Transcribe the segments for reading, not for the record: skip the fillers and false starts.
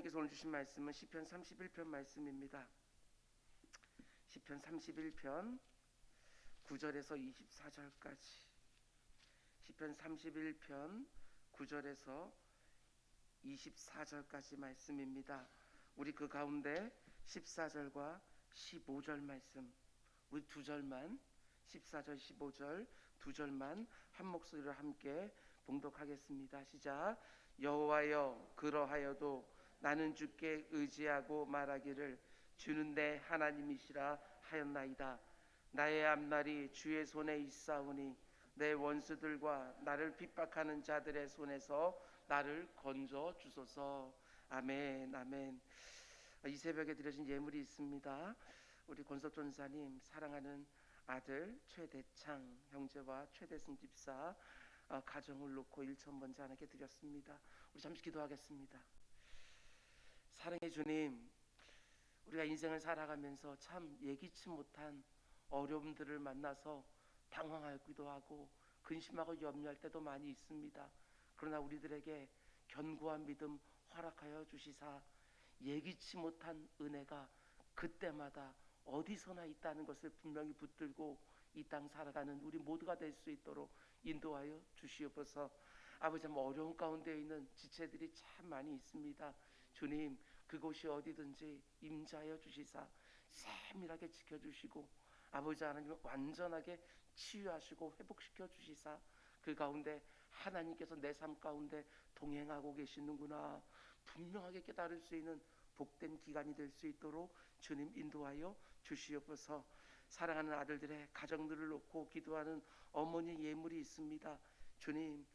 하나님께서 오늘 주신 말씀은 시편 31편 말씀입니다. 시편 31편 9절에서 24절까지. 시편 31편 9절에서 24절까지 말씀입니다. 우리 그 가운데 14절과 15절 말씀, 우리 두 절만, 14절 15절 두 절만 한 목소리로 함께 봉독하겠습니다. 시작. 여호와여, 그러하여도 나는 주께 의지하고 말하기를 주는 내 하나님이시라 하였나이다. 나의 앞날이 주의 손에 있사오니 내 원수들과 나를 핍박하는 자들의 손에서 나를 건져 주소서. 아멘, 아멘. 이 새벽에 드려진 예물이 있습니다. 우리 권석 전사님 사랑하는 아들 최대창 형제와 최대승 집사 가정을 놓고 1천 번째 하나님께 드렸습니다. 우리 잠시 기도하겠습니다. 사랑의 주님, 우리가 인생을 살아가면서 참 예기치 못한 어려움들을 만나서 당황하기도 하고 근심하고 염려할 때도 많이 있습니다. 그러나 우리들에게 견고한 믿음 허락하여 주시사 예기치 못한 은혜가 그때마다 어디서나 있다는 것을 분명히 붙들고 이 땅 살아가는 우리 모두가 될 수 있도록 인도하여 주시옵소서. 아버지, 어려운 가운데 있는 지체들이 참 많이 있습니다. 주님, 그곳이 어디든지 임자하여 주시사 세밀하게 지켜주시고 아버지 하나님 완전하게 치유하시고 회복시켜 주시사 그 가운데 하나님께서 내 삶 가운데 동행하고 계시는구나 분명하게 깨달을 수 있는 복된 기간이 될 수 있도록 주님 인도하여 주시옵소서. 사랑하는 아들들의 가정들을 놓고 기도하는 어머니 예물이 있습니다. 주님,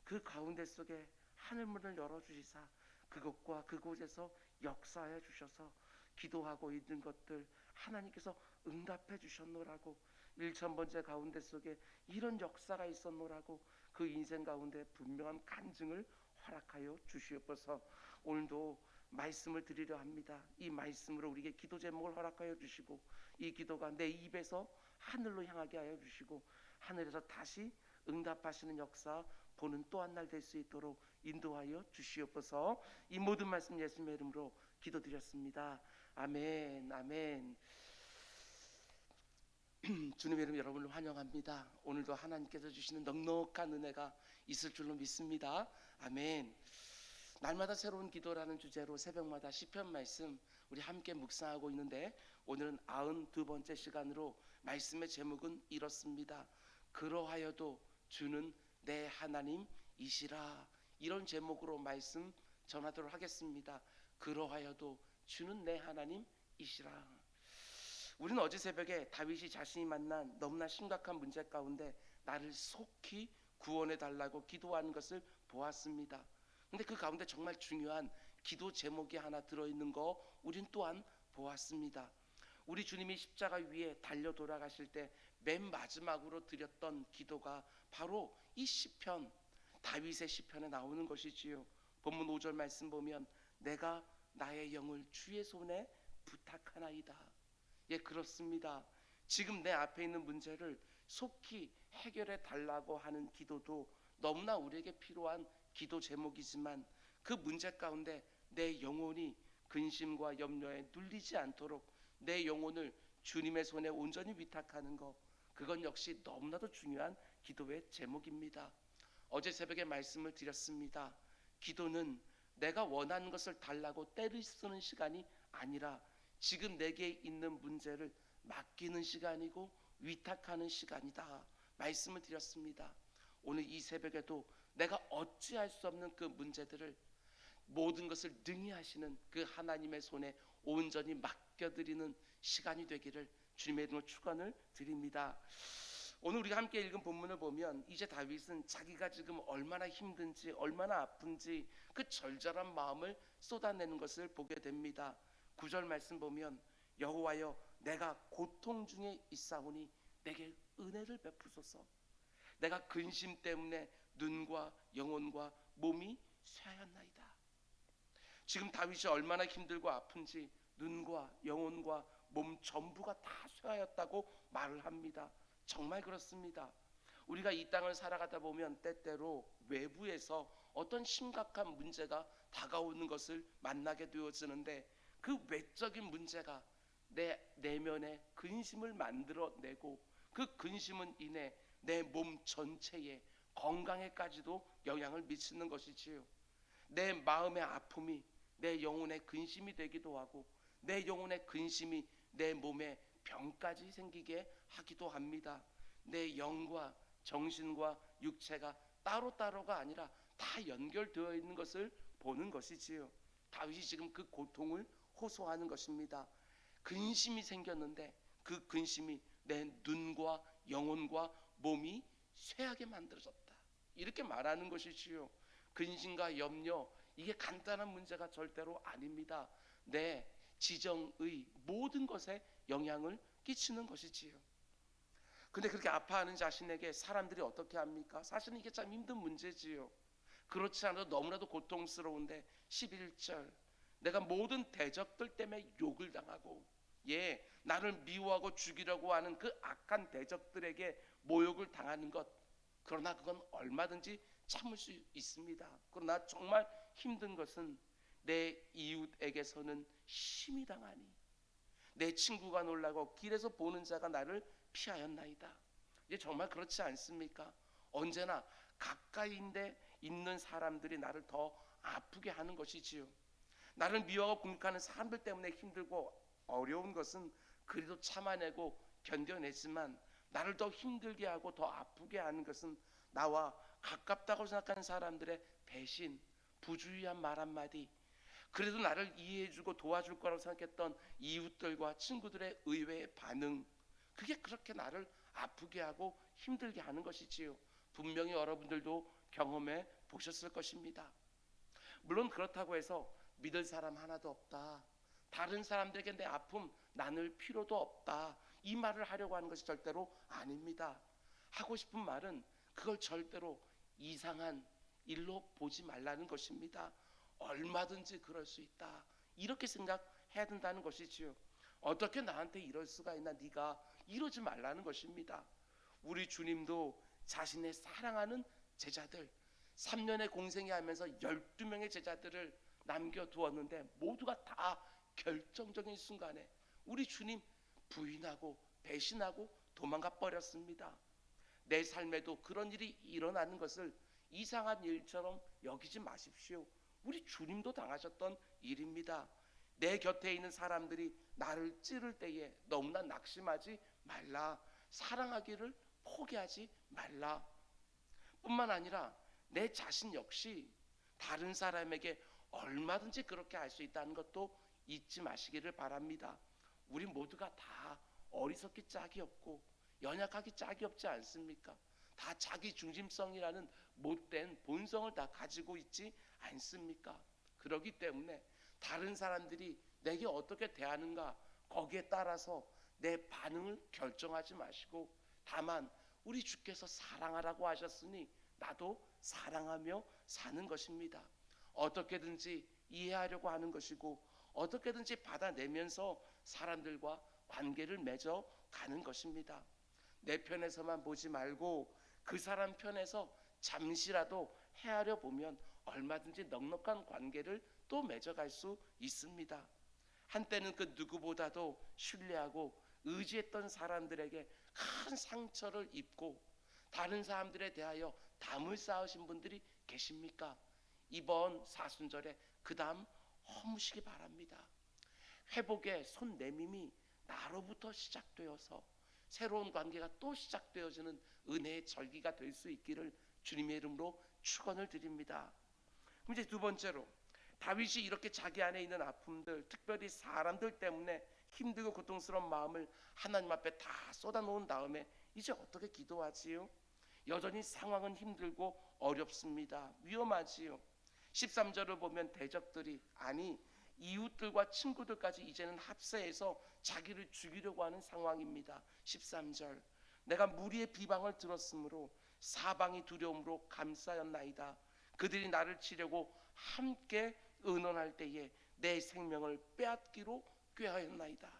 그 가운데 속에 하늘문을 열어주시사 그곳과 그곳에서 역사해 주셔서 기도하고 있는 것들 하나님께서 응답해 주셨노라고 1,000번째 가운데 속에 이런 역사가 있었노라고 그 인생 가운데 분명한 간증을 허락하여 주시옵소서. 오늘도 말씀을 드리려 합니다. 이 말씀으로 우리에게 기도 제목을 허락하여 주시고 이 기도가 내 입에서 하늘로 향하게 하여 주시고 하늘에서 다시 응답하시는 역사 보는 또 한 날 될 수 있도록 인도하여 주시옵소서. 이 모든 말씀 예수님의 이름으로 기도드렸습니다. 아멘, 아멘. 주님의 이름 여러분을 환영합니다. 오늘도 하나님께서 주시는 넉넉한 은혜가 있을 줄로 믿습니다. 아멘. 날마다 새로운 기도라는 주제로 새벽마다 시편 말씀 우리 함께 묵상하고 있는데 오늘은 92번째 시간으로 말씀의 제목은 이렇습니다. 그러하여도 주는 내 하나님이시라. 이런 제목으로 말씀 전하도록 하겠습니다. 그러하여도 주는 내 하나님이시라. 우리는 어제 새벽에 다윗이 자신이 만난 너무나 심각한 문제 가운데 나를 속히 구원해 달라고 기도하는 것을 보았습니다. 근데 그 가운데 정말 중요한 기도 제목이 하나 들어있는 거 우린 또한 보았습니다. 우리 주님이 십자가 위에 달려 돌아가실 때 맨 마지막으로 드렸던 기도가 바로 이 시편, 다윗의 시편에 나오는 것이지요. 본문 5절 말씀 보면 내가 나의 영을 주의 손에 부탁하나이다. 예, 그렇습니다. 지금 내 앞에 있는 문제를 속히 해결해 달라고 하는 기도도 너무나 우리에게 필요한 기도 제목이지만 그 문제 가운데 내 영혼이 근심과 염려에 눌리지 않도록 내 영혼을 주님의 손에 온전히 위탁하는 것, 그건 역시 너무나도 중요한 기도의 제목입니다. 어제 새벽에 말씀을 드렸습니다. 기도는 내가 원하는 것을 달라고 때를 쓰는 시간이 아니라 지금 내게 있는 문제를 맡기는 시간이고 위탁하는 시간이다 말씀을 드렸습니다. 오늘 이 새벽에도 내가 어찌할 수 없는 그 문제들을 모든 것을 능히 하시는 그 하나님의 손에 온전히 맡겨드리는 시간이 되기를 주님의 이름으로 축원을 드립니다. 오늘 우리가 함께 읽은 본문을 보면 이제 다윗은 자기가 지금 얼마나 힘든지 얼마나 아픈지 그 절절한 마음을 쏟아내는 것을 보게 됩니다. 9절 말씀 보면 여호와여 내가 고통 중에 있사오니 내게 은혜를 베푸소서. 내가 근심 때문에 눈과 영혼과 몸이 쇠하였나이다. 지금 다윗이 얼마나 힘들고 아픈지 눈과 영혼과 몸 전부가 다 쇠하였다고 말을 합니다. 정말 그렇습니다. 우리가 이 땅을 살아가다 보면 때때로 외부에서 어떤 심각한 문제가 다가오는 것을 만나게 되어지는데, 그 외적인 문제가 내 내면의 근심을 만들어내고, 그 근심은 인해 내 몸 전체의 건강에까지도 영향을 미치는 것이지요. 내 마음의 아픔이 내 영혼의 근심이 되기도 하고, 내 영혼의 근심이 내 몸에 병까지 생기게 하기도 합니다. 내 영과 정신과 육체가 따로따로가 아니라 다 연결되어 있는 것을 보는 것이지요. 다윗이 지금 그 고통을 호소하는 것입니다. 근심이 생겼는데 그 근심이 내 눈과 영혼과 몸이 쇠하게 만들어졌다, 이렇게 말하는 것이지요. 근심과 염려, 이게 간단한 문제가 절대로 아닙니다. 내 지정의 모든 것에 영향을 끼치는 것이지요. 근데 그렇게 아파하는 자신에게 사람들이 어떻게 합니까? 사실은 이게 참 힘든 문제지요. 그렇지 않아도 너무나도 고통스러운데 11절, 내가 모든 대적들 때문에 욕을 당하고, 나를 미워하고 죽이려고 하는 그 악한 대적들에게 모욕을 당하는 것, 그러나 그건 얼마든지 참을 수 있습니다. 그러나 정말 힘든 것은 내 이웃에게서는 심히 당하니 내 친구가 놀라고 길에서 보는 자가 나를 피하였나이다. 이제 정말 그렇지 않습니까? 언제나 가까이 있는 사람들이 나를 더 아프게 하는 것이지요. 나를 미워하고 공격하는 사람들 때문에 힘들고 어려운 것은 그래도 참아내고 견뎌내지만, 나를 더 힘들게 하고 더 아프게 하는 것은 나와 가깝다고 생각하는 사람들의 배신, 부주의한 말 한마디, 그래도 나를 이해해주고 도와줄 거라고 생각했던 이웃들과 친구들의 의외의 반응, 그게 그렇게 나를 아프게 하고 힘들게 하는 것이지요. 분명히 여러분들도 경험해 보셨을 것입니다. 물론 그렇다고 해서 믿을 사람 하나도 없다, 다른 사람들에게 내 아픔 나눌 필요도 없다, 이 말을 하려고 하는 것이 절대로 아닙니다. 하고 싶은 말은 그걸 절대로 이상한 일로 보지 말라는 것입니다. 얼마든지 그럴 수 있다, 이렇게 생각해야 된다는 것이지요. 어떻게 나한테 이럴 수가 있나, 네가 이러지 말라는 것입니다. 우리 주님도 자신의 사랑하는 제자들, 3년의 공생이 하면서 12명의 제자들을 남겨두었는데 모두가 다 결정적인 순간에 우리 주님 부인하고 배신하고 도망가 버렸습니다. 내 삶에도 그런 일이 일어나는 것을 이상한 일처럼 여기지 마십시오. 우리 주님도 당하셨던 일입니다. 내 곁에 있는 사람들이 나를 찌를 때에 너무나 낙심하지 말라, 사랑하기를 포기하지 말라. 뿐만 아니라 내 자신 역시 다른 사람에게 얼마든지 그렇게 할 수 있다는 것도 잊지 마시기를 바랍니다. 우리 모두가 다 어리석기 짝이 없고 연약하기 짝이 없지 않습니까? 다 자기 중심성이라는 못된 본성을 다 가지고 있지 않습니까? 그렇기 때문에 다른 사람들이 내게 어떻게 대하는가, 거기에 따라서 내 반응을 결정하지 마시고, 다만 우리 주께서 사랑하라고 하셨으니 나도 사랑하며 사는 것입니다. 어떻게든지 이해하려고 하는 것이고, 어떻게든지 받아내면서 사람들과 관계를 맺어 가는 것입니다. 내 편에서만 보지 말고 그 사람 편에서 잠시라도 헤아려 보면 얼마든지 넉넉한 관계를 또 맺어갈 수 있습니다. 한때는 그 누구보다도 신뢰하고 의지했던 사람들에게 큰 상처를 입고 다른 사람들에 대하여 담을 쌓으신 분들이 계십니까? 이번 사순절에 그 담 허무시기 바랍니다. 회복의 손 내밈이 나로부터 시작되어서 새로운 관계가 또 시작되어지는 은혜의 절기가 될 수 있기를 주님의 이름으로 축원을 드립니다. 그럼 이제 두 번째로, 다윗이 이렇게 자기 안에 있는 아픔들, 특별히 사람들 때문에 힘들고 고통스러운 마음을 하나님 앞에 다 쏟아놓은 다음에 이제 어떻게 기도하지요? 여전히 상황은 힘들고 어렵습니다. 위험하지요. 13절을 보면 대적들이, 아니 이웃들과 친구들까지 이제는 합세해서 자기를 죽이려고 하는 상황입니다. 13절, 내가 무리의 비방을 들었으므로 사방이 두려움으로 감싸였나이다. 그들이 나를 치려고 함께 의논할 때에 내 생명을 빼앗기로 꾀하였나이다.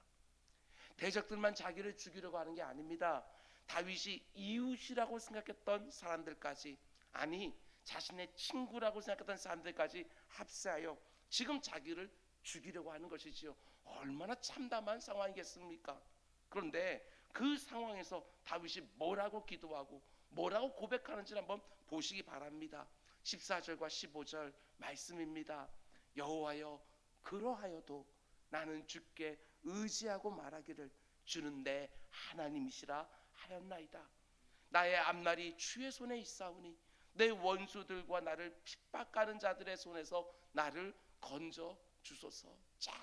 대적들만 자기를 죽이려고 하는 게 아닙니다. 다윗이 이웃이라고 생각했던 사람들까지, 아니 자신의 친구라고 생각했던 사람들까지 합세하여 지금 자기를 죽이려고 하는 것이지요. 얼마나 참담한 상황이겠습니까? 그런데 그 상황에서 다윗이 뭐라고 기도하고 뭐라고 고백하는지를 한번 보시기 바랍니다. 14절과 15절 말씀입니다. 여호와여, 그러하여도 나는 주께 의지하고 말하기를 주는 내 하나님이시라 하였나이다. 나의 앞날이 주의 손에 있사오니 내 원수들과 나를 핍박하는 자들의 손에서 나를 건져 주소서. 참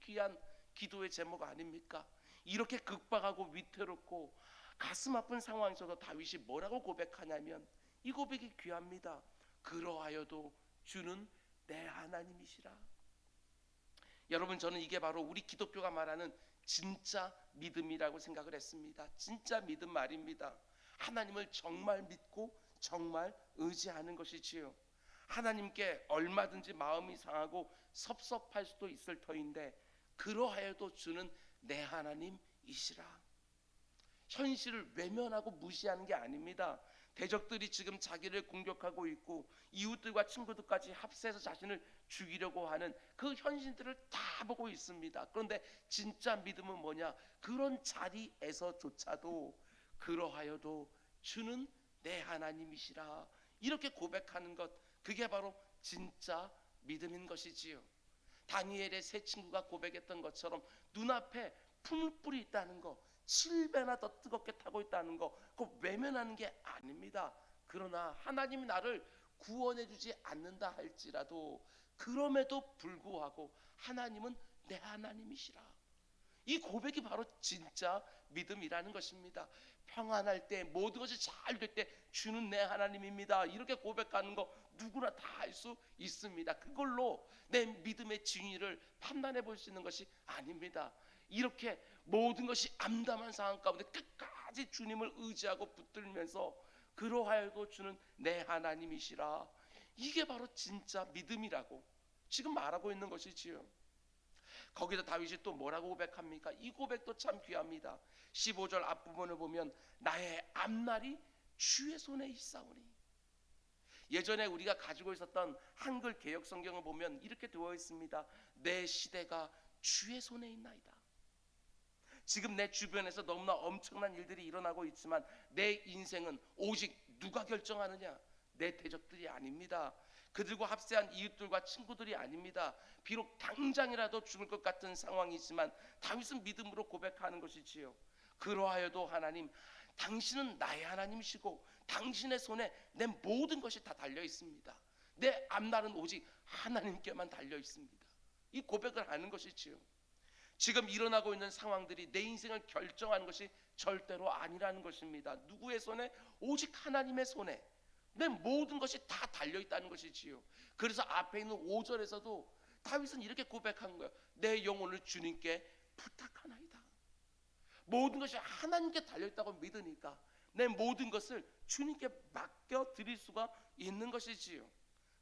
귀한 기도의 제목 아닙니까? 이렇게 극박하고 위태롭고 가슴 아픈 상황에서도 다윗이 뭐라고 고백하냐면 이 고백이 귀합니다. 그러하여도 주는 내 하나님이시라. 여러분, 저는 이게 바로 우리 기독교가 말하는 진짜 믿음이라고 생각을 했습니다. 진짜 믿음 말입니다. 하나님을 정말 믿고 정말 의지하는 것이지요. 하나님께 얼마든지 마음이 상하고 섭섭할 수도 있을 터인데 그러하여도 주는 내 하나님이시라. 현실을 외면하고 무시하는 게 아닙니다. 대적들이 지금 자기를 공격하고 있고 이웃들과 친구들까지 합세해서 자신을 죽이려고 하는 그 현실들을 다 보고 있습니다. 그런데 진짜 믿음은 뭐냐? 그런 자리에서조차도 그러하여도 주는 내 하나님이시라 이렇게 고백하는 것, 그게 바로 진짜 믿음인 것이지요. 다니엘의 세 친구가 고백했던 것처럼 눈앞에 풀불이 있다는 거, 7배나 더 뜨겁게 타고 있다는 거, 그거 외면하는 게 아닙니다. 그러나 하나님이 나를 구원해 주지 않는다 할지라도 그럼에도 불구하고 하나님은 내 하나님이시라. 이 고백이 바로 진짜 믿음이라는 것입니다. 평안할 때, 모든 것이 잘 될 때 주는 내 하나님입니다 이렇게 고백하는 거 누구나 다 할 수 있습니다. 그걸로 내 믿음의 진위를 판단해 볼 수 있는 것이 아닙니다. 이렇게 모든 것이 암담한 상황 가운데 끝까지 주님을 의지하고 붙들면서 그러하여도 주는 내 하나님이시라, 이게 바로 진짜 믿음이라고 지금 말하고 있는 것이지요. 거기다 다윗이 또 뭐라고 고백합니까? 이 고백도 참 귀합니다. 15절 앞부분을 보면 나의 앞날이 주의 손에 있사오니. 예전에 우리가 가지고 있었던 한글 개역 성경을 보면 이렇게 되어 있습니다. 내 시대가 주의 손에 있나이다. 지금 내 주변에서 너무나 엄청난 일들이 일어나고 있지만 내 인생은 오직 누가 결정하느냐? 내 대적들이 아닙니다. 그들과 합세한 이웃들과 친구들이 아닙니다. 비록 당장이라도 죽을 것 같은 상황이지만 다윗은 믿음으로 고백하는 것이지요. 그러하여도 하나님, 당신은 나의 하나님이시고 당신의 손에 내 모든 것이 다 달려 있습니다. 내 앞날은 오직 하나님께만 달려 있습니다. 이 고백을 하는 것이지요. 지금 일어나고 있는 상황들이 내 인생을 결정하는 것이 절대로 아니라는 것입니다. 누구의 손에? 오직 하나님의 손에 내 모든 것이 다 달려있다는 것이지요. 그래서 앞에 있는 5절에서도 다윗은 이렇게 고백한 거예요. 내 영혼을 주님께 부탁하나이다. 모든 것이 하나님께 달려있다고 믿으니까 내 모든 것을 주님께 맡겨드릴 수가 있는 것이지요.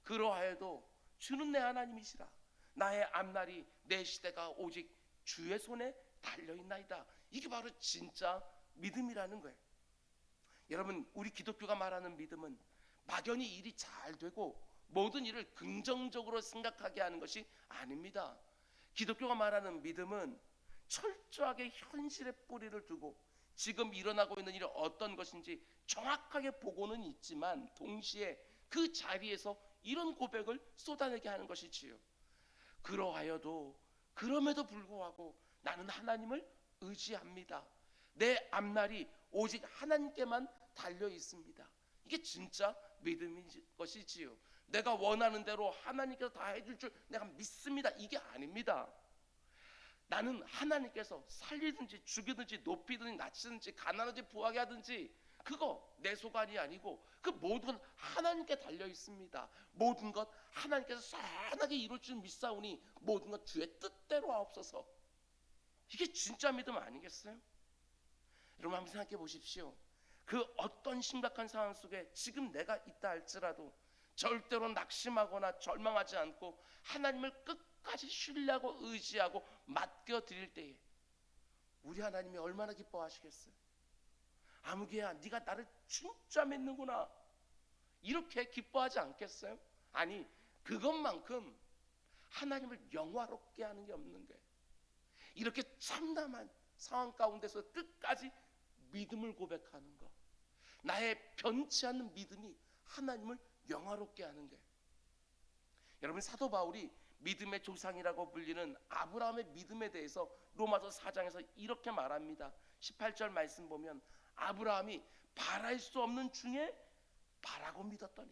그러하여도 주는 내 하나님이시라. 나의 앞날이, 내 시대가 오직 주의 손에 달려있나이다. 이게 바로 진짜 믿음이라는 거예요. 여러분, 우리 기독교가 말하는 믿음은 막연히 일이 잘 되고 모든 일을 긍정적으로 생각하게 하는 것이 아닙니다. 기독교가 말하는 믿음은 철저하게 현실에 뿌리를 두고 지금 일어나고 있는 일이 어떤 것인지 정확하게 보고는 있지만 동시에 그 자리에서 이런 고백을 쏟아내게 하는 것이지요. 그러하여도, 그럼에도 불구하고 나는 하나님을 의지합니다. 내 앞날이 오직 하나님께만 달려 있습니다. 이게 진짜 믿음인 것이지요. 내가 원하는 대로 하나님께서 다 해줄 줄 내가 믿습니다, 이게 아닙니다. 나는 하나님께서 살리든지 죽이든지 높이든지 낮추든지 가난하든지 부하게 하든지 그거 내 소관이 아니고 그 모든 건 하나님께 달려 있습니다. 모든 것 하나님께서 선하게 이룰 줄 믿사오니 모든 것 주의 뜻대로 하옵소서. 이게 진짜 믿음 아니겠어요? 여러분, 한번 생각해 보십시오. 그 어떤 심각한 상황 속에 지금 내가 있다 할지라도 절대로 낙심하거나 절망하지 않고 하나님을 끝까지 신뢰하고 의지하고 맡겨드릴 때에 우리 하나님이 얼마나 기뻐하시겠어요? 아무개야, 네가 나를 진짜 믿는구나, 이렇게 기뻐하지 않겠어요? 아니, 그것만큼 하나님을 영화롭게 하는 게 없는 거예요. 이렇게 참담한 상황 가운데서 끝까지 믿음을 고백하는 것, 나의 변치 않는 믿음이 하나님을 영화롭게 하는 거예요. 여러분, 사도 바울이 믿음의 조상이라고 불리는 아브라함의 믿음에 대해서 로마서 4장에서 이렇게 말합니다. 18절 말씀 보면 아브라함이 바랄 수 없는 중에 바라고 믿었더니,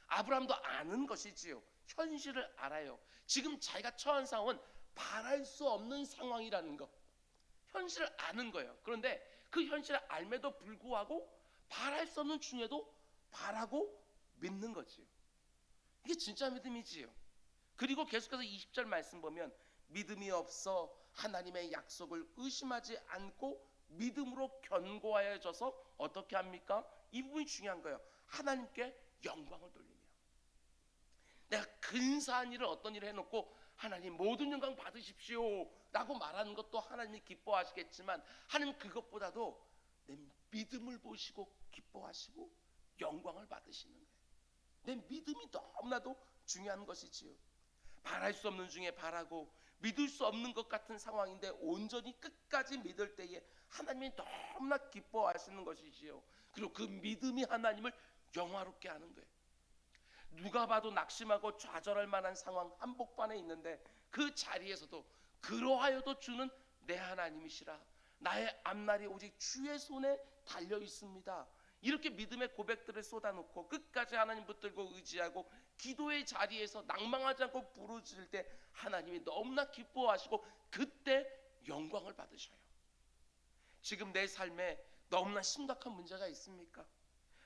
아브라함도 아는 것이지요. 현실을 알아요. 지금 자기가 처한 상황은 바랄 수 없는 상황이라는 것, 현실을 아는 거예요. 그런데 그 현실을 알매도 불구하고 바랄 수 없는 중에도 바라고 믿는 거지요. 이게 진짜 믿음이지요. 그리고 계속해서 20절 말씀 보면 믿음이 없어 하나님의 약속을 의심하지 않고 믿음으로 견고하여져서 어떻게 합니까? 이 부분이 중요한 거예요. 하나님께 영광을 돌리며, 내가 근사한 일을 어떤 일을 해놓고 하나님 모든 영광 받으십시오 라고 말하는 것도 하나님이 기뻐하시겠지만, 하나님 그것보다도 내 믿음을 보시고 기뻐하시고 영광을 받으시는 거예요. 내 믿음이 너무나도 중요한 것이지요. 바랄 수 없는 중에 바라고 믿을 수 없는 것 같은 상황인데 온전히 끝까지 믿을 때에 하나님이 너무나 기뻐하시는 것이지요. 그리고 그 믿음이 하나님을 영화롭게 하는 거예요. 누가 봐도 낙심하고 좌절할 만한 상황 한복판에 있는데 그 자리에서도 그러하여도 주는 내 하나님이시라, 나의 앞날이 오직 주의 손에 달려 있습니다, 이렇게 믿음의 고백들을 쏟아놓고 끝까지 하나님 붙들고 의지하고 기도의 자리에서 낭망하지 않고 부르짖을 때 하나님이 너무나 기뻐하시고 그때 영광을 받으셔요. 지금 내 삶에 너무나 심각한 문제가 있습니까?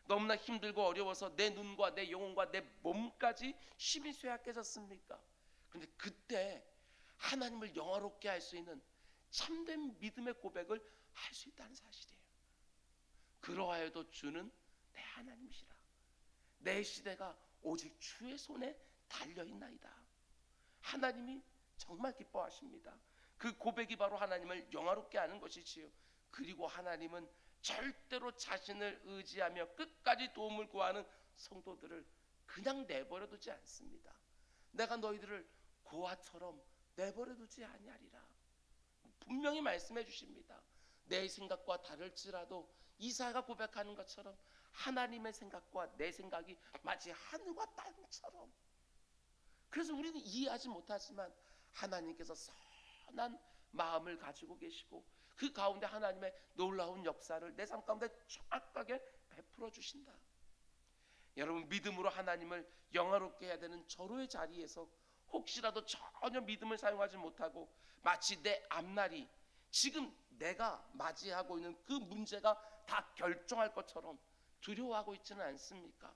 너무나 힘들고 어려워서 내 눈과 내 영혼과 내 몸까지 힘이 쇠약해졌습니까? 그런데 그때 하나님을 영화롭게 할 수 있는 참된 믿음의 고백을 할 수 있다는 사실이에요. 그러하여도 주는 내 하나님이시라, 내 시대가 오직 주의 손에 달려있나이다. 하나님이 정말 기뻐하십니다. 그 고백이 바로 하나님을 영화롭게 하는 것이지요. 그리고 하나님은 절대로 자신을 의지하며 끝까지 도움을 구하는 성도들을 그냥 내버려 두지 않습니다. 내가 너희들을 고아처럼 내버려 두지 아니하리라, 분명히 말씀해 주십니다. 내 생각과 다를지라도 이사야가 고백하는 것처럼 하나님의 생각과 내 생각이 마치 하늘과 땅처럼, 그래서 우리는 이해하지 못하지만 하나님께서 선한 마음을 가지고 계시고 그 가운데 하나님의 놀라운 역사를 내 삶 가운데 정확하게 베풀어 주신다. 여러분, 믿음으로 하나님을 영화롭게 해야 되는 절호의 자리에서 혹시라도 전혀 믿음을 사용하지 못하고 마치 내 앞날이 지금 내가 맞이하고 있는 그 문제가 다 결정할 것처럼 두려워하고 있지는 않습니까?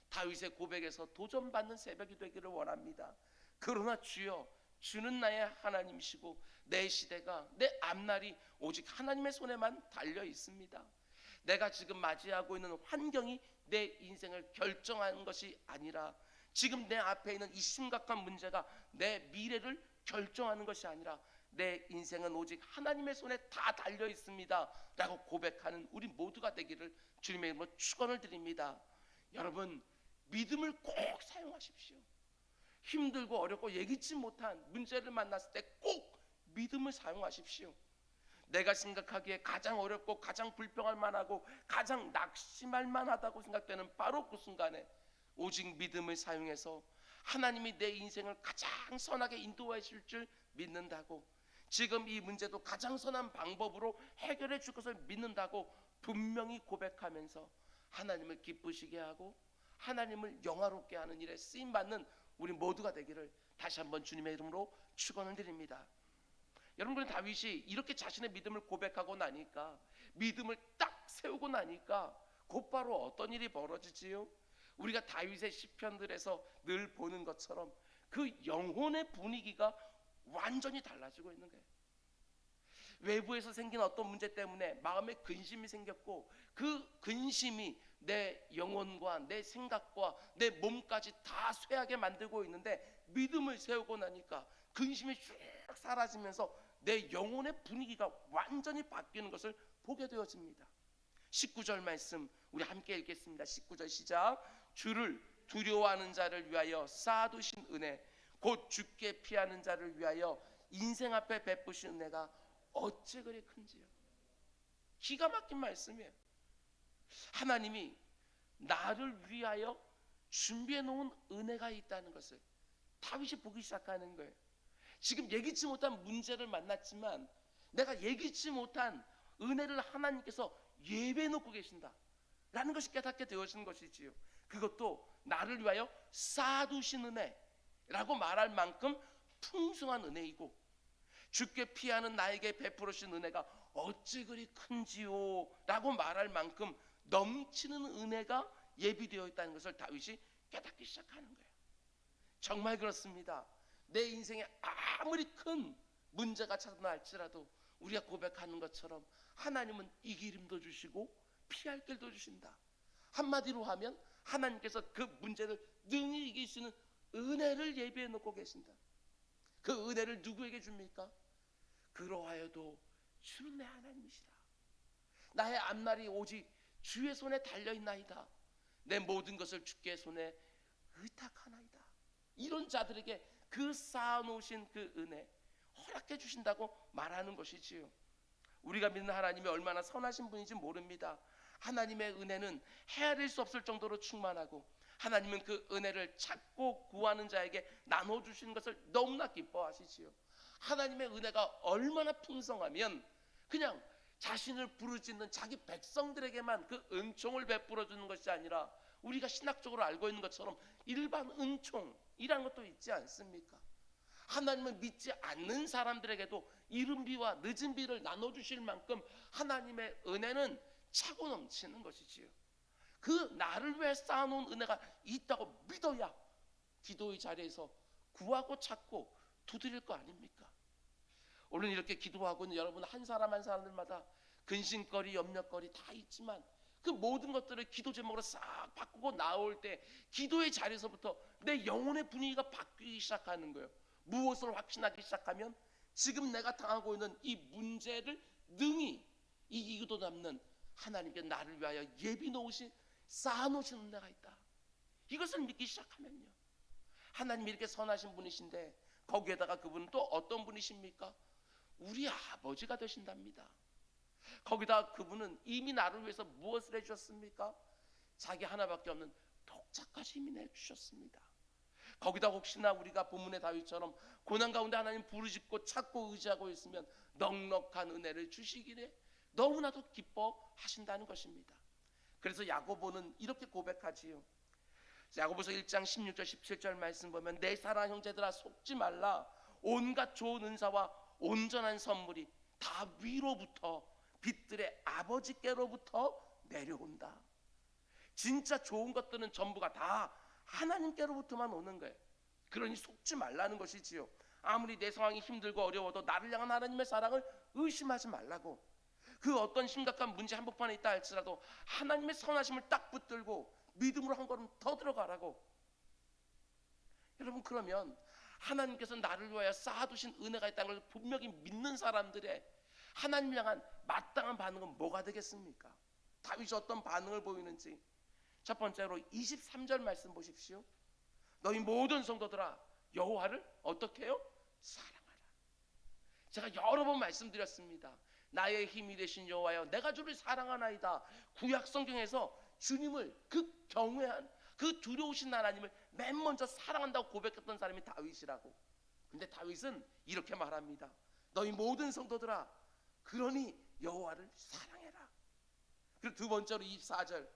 다윗의 고백에서 도전받는 새벽이 되기를 원합니다. 그러나 주여, 주는 나의 하나님이시고 내 시대가, 내 앞날이 오직 하나님의 손에만 달려 있습니다. 내가 지금 맞이하고 있는 환경이 내 인생을 결정하는 것이 아니라, 지금 내 앞에 있는 이 심각한 문제가 내 미래를 결정하는 것이 아니라 내 인생은 오직 하나님의 손에 다 달려 있습니다 라고 고백하는 우리 모두가 되기를 주님의 이름으로 축원을 드립니다. 여러분, 믿음을 꼭 사용하십시오. 힘들고 어렵고 예기치 못한 문제를 만났을 때 꼭 믿음을 사용하십시오. 내가 생각하기에 가장 어렵고 가장 불평할 만하고 가장 낙심할 만하다고 생각되는 바로 그 순간에 오직 믿음을 사용해서 하나님이 내 인생을 가장 선하게 인도하실 줄 믿는다고, 지금 이 문제도 가장 선한 방법으로 해결해 줄 것을 믿는다고 분명히 고백하면서 하나님을 기쁘시게 하고 하나님을 영화롭게 하는 일에 쓰임받는 우리 모두가 되기를 다시 한번 주님의 이름으로 축원을 드립니다. 여러분, 다윗이 이렇게 자신의 믿음을 고백하고 나니까, 믿음을 딱 세우고 나니까 곧바로 어떤 일이 벌어지지요? 우리가 다윗의 시편들에서 늘 보는 것처럼 그 영혼의 분위기가 완전히 달라지고 있는 거예요. 외부에서 생긴 어떤 문제 때문에 마음에 근심이 생겼고 그 근심이 내 영혼과 내 생각과 내 몸까지 다 쇠하게 만들고 있는데, 믿음을 세우고 나니까 근심이 쭉 사라지면서 내 영혼의 분위기가 완전히 바뀌는 것을 보게 되어집니다. 19절 말씀 우리 함께 읽겠습니다. 19절 시작. 주를 두려워하는 자를 위하여 쌓아두신 은혜, 곧 죽게 피하는 자를 위하여 인생 앞에 베푸신 은혜가 어찌 그리 큰지요. 기가 막힌 말씀이에요. 하나님이 나를 위하여 준비해 놓은 은혜가 있다는 것을 다윗이 보기 시작하는 거예요. 지금 예기치 못한 문제를 만났지만 내가 예기치 못한 은혜를 하나님께서 예배해 놓고 계신다 라는 것이 깨닫게 되어지는 것이지요. 그것도 나를 위하여 쌓아두신 은혜라고 말할 만큼 풍성한 은혜이고, 죽게 피하는 나에게 베풀으신 은혜가 어찌 그리 큰지요 라고 말할 만큼 넘치는 은혜가 예비되어 있다는 것을 다윗이 깨닫기 시작하는 거예요. 정말 그렇습니다. 내 인생에 아무리 큰 문제가 찾아날지라도 우리가 고백하는 것처럼 하나님은 이기림도 주시고 피할 길도 주신다. 한마디로 하면 하나님께서 그 문제를 능히 이기시는 은혜를 예비해 놓고 계신다. 그 은혜를 누구에게 줍니까? 그러하여도 주는 내 하나님이시라. 나의 앞날이 오직 주의 손에 달려있나이다. 내 모든 것을 주께 손에 의탁하나이다. 이런 자들에게 그 쌓아놓으신 그 은혜 허락해 주신다고 말하는 것이지요. 우리가 믿는 하나님이 얼마나 선하신 분인지 모릅니다. 하나님의 은혜는 헤아릴 수 없을 정도로 충만하고, 하나님은 그 은혜를 찾고 구하는 자에게 나눠주시는 것을 너무나 기뻐하시지요. 하나님의 은혜가 얼마나 풍성하면 그냥 자신을 부르짖는 자기 백성들에게만 그 은총을 베풀어 주는 것이 아니라 우리가 신학적으로 알고 있는 것처럼 일반 은총이라는 것도 있지 않습니까? 하나님을 믿지 않는 사람들에게도 이른 비와 늦은 비를 나눠주실 만큼 하나님의 은혜는 차고 넘치는 것이지요. 그 나를 위해 쌓아놓은 은혜가 있다고 믿어야 기도의 자리에서 구하고 찾고 두드릴 거 아닙니까? 오늘 이렇게 기도하고는 여러분 한 사람 한 사람들마다 근심거리, 염려거리 다 있지만 그 모든 것들을 기도 제목으로 싹 바꾸고 나올 때 기도의 자리에서부터 내 영혼의 분위기가 바뀌기 시작하는 거예요. 무엇을 확신하기 시작하면 지금 내가 당하고 있는 이 문제를 능히 이기고도 남는 하나님께 나를 위하여 예비 놓으신 쌓아놓으신 은혜가 있다. 이것을 믿기 시작하면요, 하나님이 이렇게 선하신 분이신데 거기에다가 그분은 또 어떤 분이십니까? 우리 아버지가 되신답니다. 거기다 그분은 이미 나를 위해서 무엇을 해주셨습니까? 자기 하나밖에 없는 독자까지 이미 내주셨습니다. 거기다 혹시나 우리가 본문의 다윗처럼 고난 가운데 하나님 부르짖고 찾고 의지하고 있으면 넉넉한 은혜를 주시기에 너무나도 기뻐하신다는 것입니다. 그래서 야고보는 이렇게 고백하지요. 야고보서 1장 16절 17절 말씀 보면 내 사랑하는 형제들아 속지 말라. 온갖 좋은 은사와 온전한 선물이 다 위로부터 빛들의 아버지께로부터 내려온다. 진짜 좋은 것들은 전부가 다 하나님께로부터만 오는 거예요. 그러니 속지 말라는 것이지요. 아무리 내 상황이 힘들고 어려워도 나를 향한 하나님의 사랑을 의심하지 말라고. 그 어떤 심각한 문제 한복판에 있다 할지라도 하나님의 선하심을 딱 붙들고 믿음으로 한 걸음 더 들어가라고. 여러분, 그러면 하나님께서 나를 위하여 쌓아두신 은혜가 있다는 것을 분명히 믿는 사람들의 하나님 향한 마땅한 반응은 뭐가 되겠습니까? 다윗이 어떤 반응을 보이는지 첫 번째로 23절 말씀 보십시오. 너희 모든 성도들아 여호와를 어떻게 해요? 사랑하라. 제가 여러 번 말씀드렸습니다. 나의 힘이 되신 여호와여 내가 주를 사랑하나이다. 구약 성경에서 주님을 그 경외한 그 두려우신 하나님을 맨 먼저 사랑한다고 고백했던 사람이 다윗이라고. 근데 다윗은 이렇게 말합니다. 너희 모든 성도들아 그러니 여호와를 사랑해라. 그리고 두 번째로 24절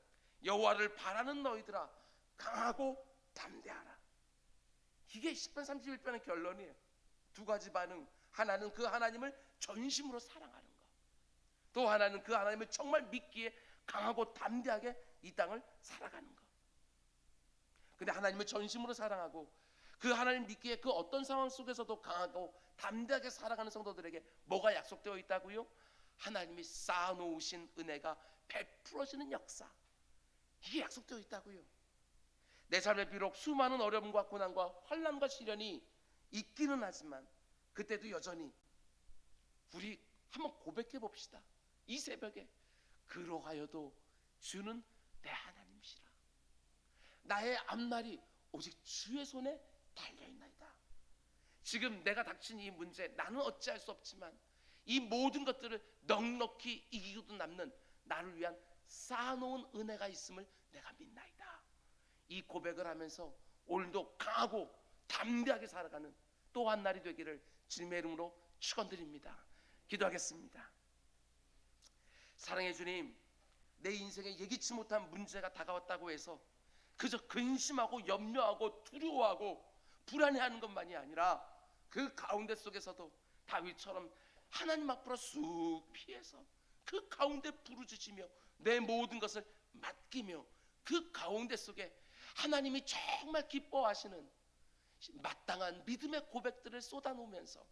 여호와를 바라는 너희들아 강하고 담대하라. 이게 10편 31편의 결론이에요. 두 가지 반응. 하나는 그 하나님을 전심으로 사랑하는 것, 또 하나는 그 하나님을 정말 믿기에 강하고 담대하게 이 땅을 살아가는 것. 근데 하나님을 전심으로 사랑하고 그 하나님 믿기에 그 어떤 상황 속에서도 강하고 담대하게 살아가는 성도들에게 뭐가 약속되어 있다고요? 하나님이 쌓아놓으신 은혜가 베풀어지는 역사, 이게 약속되어 있다고요. 내 삶에 비록 수많은 어려움과 고난과 환난과 시련이 있기는 하지만 그때도 여전히 우리 한번 고백해 봅시다. 이 새벽에 그러하여도 주는 내 하나님이시라. 나의 앞날이 오직 주의 손에 달려있나이다. 지금 내가 닥친 이 문제, 나는 어찌할 수 없지만 이 모든 것들을 넉넉히 이기고도 남는 나를 위한 쌓아놓은 은혜가 있음을 내가 믿나이다. 이 고백을 하면서 오늘도 강하고 담대하게 살아가는 또 한 날이 되기를 주님의 이름으로 축원드립니다. 기도하겠습니다. 사랑의 주님, 내 인생에 예기치 못한 문제가 다가왔다고 해서 그저 근심하고 염려하고 두려워하고 불안해하는 것만이 아니라 그 가운데 속에서도 다윗처럼 하나님 앞으로 쑥 피해서 그 가운데 부르짖으며 내 모든 것을 맡기며 그 가운데 속에 하나님이 정말 기뻐하시는 마땅한 믿음의 고백들을 쏟아놓으면서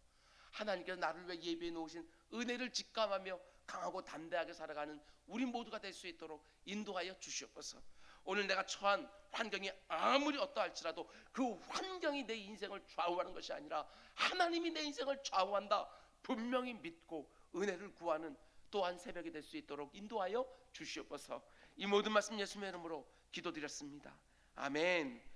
하나님께서 나를 위해 예비해 놓으신 은혜를 직감하며 강하고 담대하게 살아가는 우리 모두가 될 수 있도록 인도하여 주시옵소서. 오늘 내가 처한 환경이 아무리 어떠할지라도 그 환경이 내 인생을 좌우하는 것이 아니라 하나님이 내 인생을 좌우한다 분명히 믿고 은혜를 구하는 또한 새벽이 될 수 있도록 인도하여 주시옵소서. 이 모든 말씀 예수님의 이름으로 기도드렸습니다. 아멘.